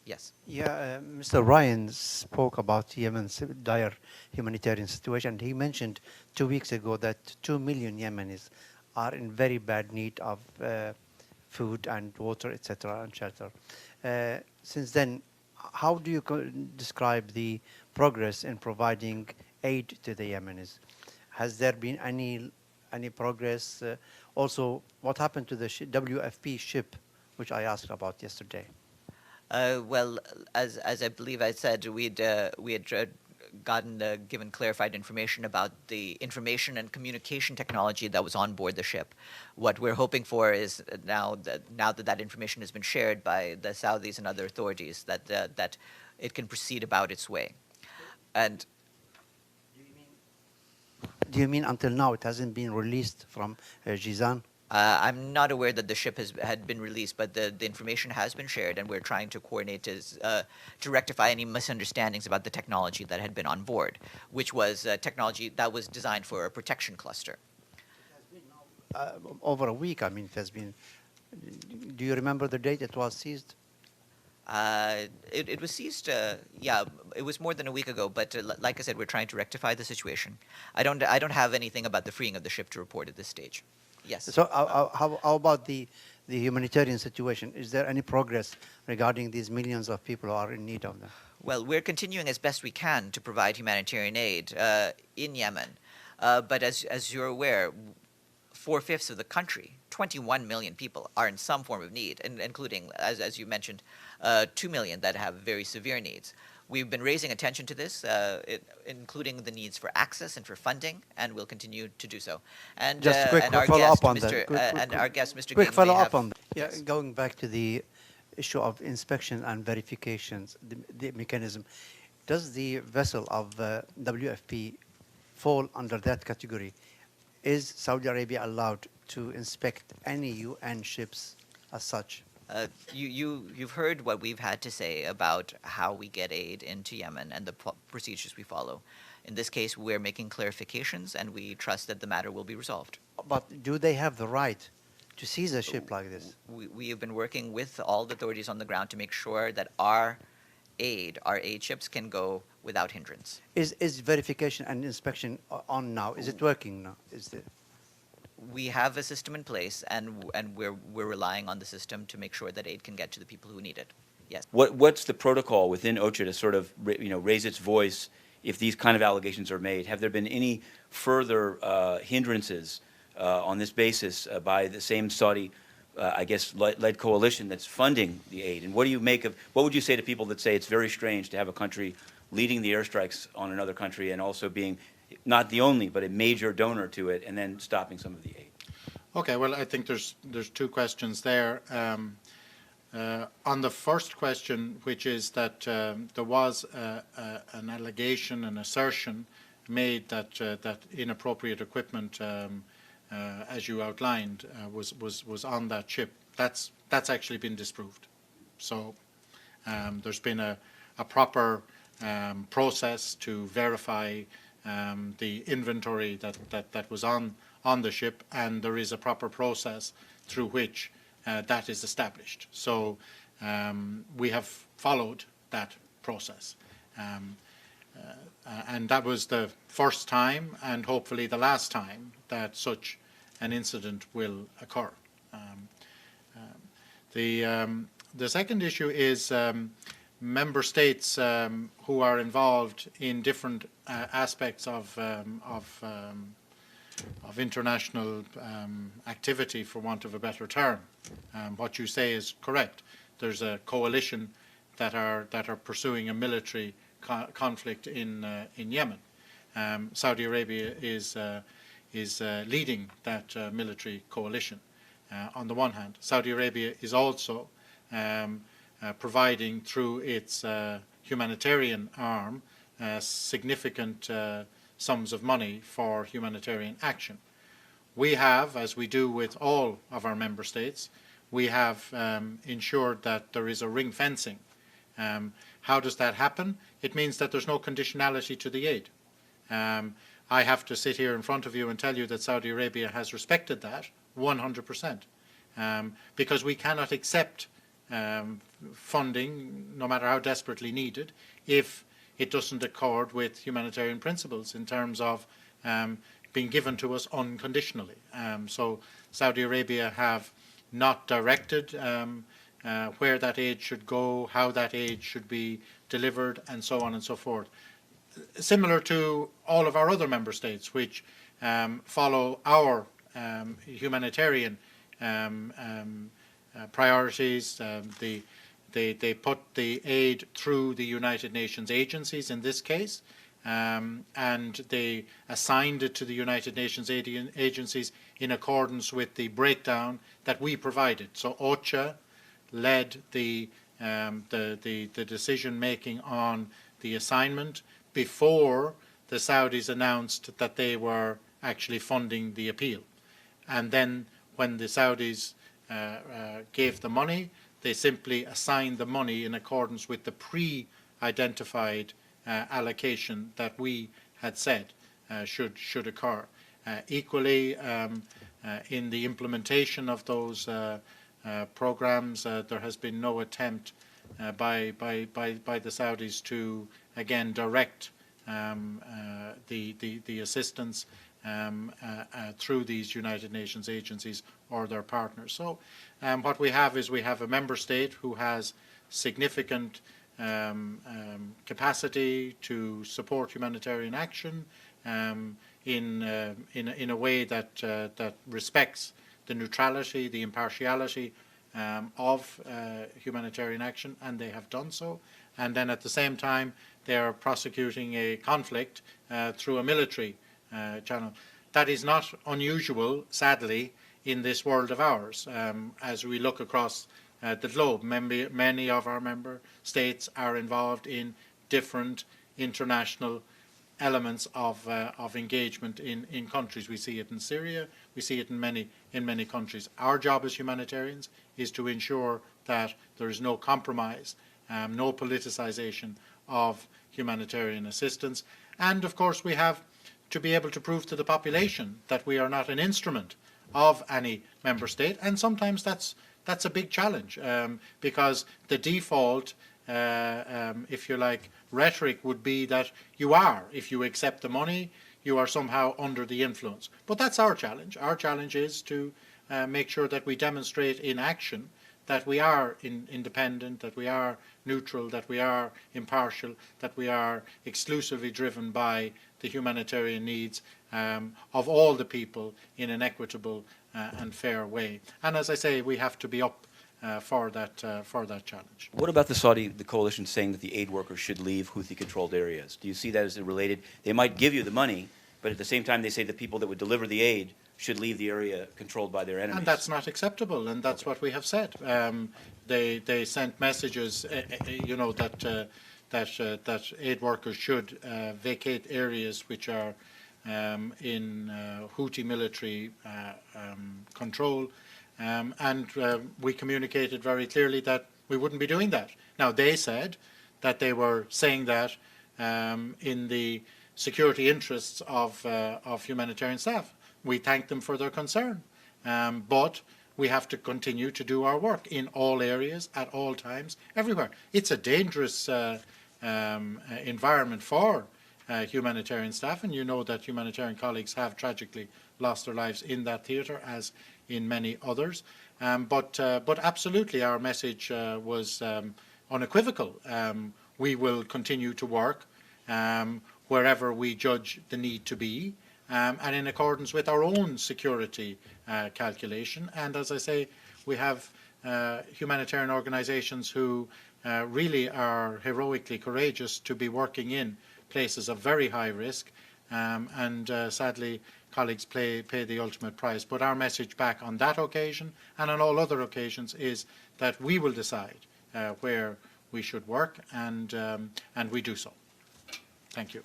Yes. Yeah, Mr. Ryan spoke about Yemen's dire humanitarian situation. And he mentioned 2 weeks ago that 2 million Yemenis are in very bad need of food and water, etc., and shelter. Since then, how do you describe the progress in providing aid to the Yemenis? Has there been any progress? Also, what happened to the WFP ship, which I asked about yesterday? Well, as I believe I said, we had gotten given clarified information about the information and communication technology that was on board the ship. What we're hoping for is now that information has been shared by the Saudis and other authorities, that it can proceed about its way. And Do you mean until now it hasn't been released from Jizan? I'm not aware that the ship had been released, but the information has been shared, and we're trying to coordinate to rectify any misunderstandings about the technology that had been on board, which was technology that was designed for a protection cluster. Over a week, I mean, it has been. Do you remember the date it was seized? It was seized. Yeah, it was more than a week ago. But like I said, we're trying to rectify the situation. I don't have anything about the freeing of the ship to report at this stage. Yes. So, how about the humanitarian situation? Is there any progress regarding these millions of people who are in need of them? Well, we're continuing as best we can to provide humanitarian aid in Yemen. But as you're aware, 4/5 of the country, 21 million people, are in some form of need, including, as you mentioned, 2 million that have very severe needs. We've been raising attention to this, including the needs for access and for funding, and we'll continue to do so. And Just a quick and our follow guest, up on Mr. that. And our guest, Mr. Quick Ging, may follow have. up on that. Yeah, Yes. going back to the issue of inspection and verifications, the mechanism. Does the vessel of WFP fall under that category? Is Saudi Arabia allowed to inspect any UN ships as such? You've heard what we've had to say about how we get aid into Yemen and the procedures we follow. In this case, we're making clarifications, and we trust that the matter will be resolved. But do they have the right to seize a ship like this? We have been working with all the authorities on the ground to make sure that our aid ships can go without hindrance. Is verification and inspection on now? Is it working now? Is it? We have a system in place, and we're relying on the system to make sure that aid can get to the people who need it. Yes. What's the protocol within OCHA to sort of raise its voice if these kind of allegations are made? Have there been any further hindrances on this basis by the same Saudi, I guess, led coalition that's funding the aid? And what do you make of? What would you say to people that say it's very strange to have a country leading the airstrikes on another country and also being not the only, but a major donor to it, and then stopping some of the aid? Okay, well, I think there's two questions there. On the first question, which is that there was an allegation, an assertion made that inappropriate equipment, as you outlined, was on that ship. That's actually been disproved. So there's been a proper process to verify the inventory that was on the ship, and there is a proper process through which that is established. So we have followed that process. And that was the first time, and hopefully the last time, that such an incident will occur. The second issue is member states who are involved in different aspects of international activity, for want of a better term. What you say is correct. There's a coalition that are pursuing a military conflict in Yemen. Saudi Arabia is leading that military coalition. On the one hand, Saudi Arabia is also providing through its humanitarian arm significant sums of money for humanitarian action. We have, as we do with all of our member states, we have ensured that there is a ring fencing. How does that happen? It means that there's no conditionality to the aid. I have to sit here in front of you and tell you that Saudi Arabia has respected that 100%, because we cannot accept funding, no matter how desperately needed, if it doesn't accord with humanitarian principles in terms of being given to us unconditionally. So Saudi Arabia have not directed where that aid should go, how that aid should be delivered, and so on and so forth. Similar to all of our other member states, which follow our humanitarian priorities. They put the aid through the United Nations agencies in this case, and they assigned it to the United Nations agencies in accordance with the breakdown that we provided. So OCHA led the decision making on the assignment before the Saudis announced that they were actually funding the appeal. And then when the Saudis gave the money, they simply assigned the money in accordance with the pre-identified allocation that we had said should occur. Equally, in the implementation of those programs, there has been no attempt by the Saudis to again direct the assistance through these United Nations agencies or their partners. So what we have is we have a member state who has significant capacity to support humanitarian action in a way that respects the neutrality, the impartiality of humanitarian action, and they have done so. And then at the same time, they are prosecuting a conflict through a military channel. That is not unusual, sadly, in this world of ours. As we look across the globe, many of our member states are involved in different international elements of engagement in countries. We see it in Syria. We see it in many countries. Our job as humanitarians is to ensure that there is no compromise, no politicization of humanitarian assistance, and of course we have to be able to prove to the population that we are not an instrument of any member state, and sometimes that's a big challenge because the default, if you like, rhetoric would be that you are, if you accept the money, you are somehow under the influence. But that's our challenge. Our challenge is to make sure that we demonstrate in action that we are independent, that we are neutral, that we are impartial, that we are exclusively driven by the humanitarian needs of all the people in an equitable and fair way. And as I say, we have to be up for that challenge. What about the coalition saying that the aid workers should leave Houthi-controlled areas? Do you see that as related? They might give you the money, but at the same time they say the people that would deliver the aid should leave the area controlled by their enemies. And that's not acceptable, and that's what we have said. They sent messages, that aid workers should vacate areas which are in Houthi military control, and we communicated very clearly that we wouldn't be doing that. Now, they said that they were saying that in the security interests of humanitarian staff. We thank them for their concern, but we have to continue to do our work in all areas, at all times, everywhere. It's a dangerous environment for humanitarian staff, and you know that humanitarian colleagues have tragically lost their lives in that theatre, as in many others. But absolutely, our message was unequivocal. We will continue to work wherever we judge the need to be, and in accordance with our own security calculation. And as I say, we have humanitarian organizations who really are heroically courageous to be working in places of very high risk, and sadly colleagues pay the ultimate price. But our message back on that occasion and on all other occasions is that we will decide where we should work, and we do so. Thank you.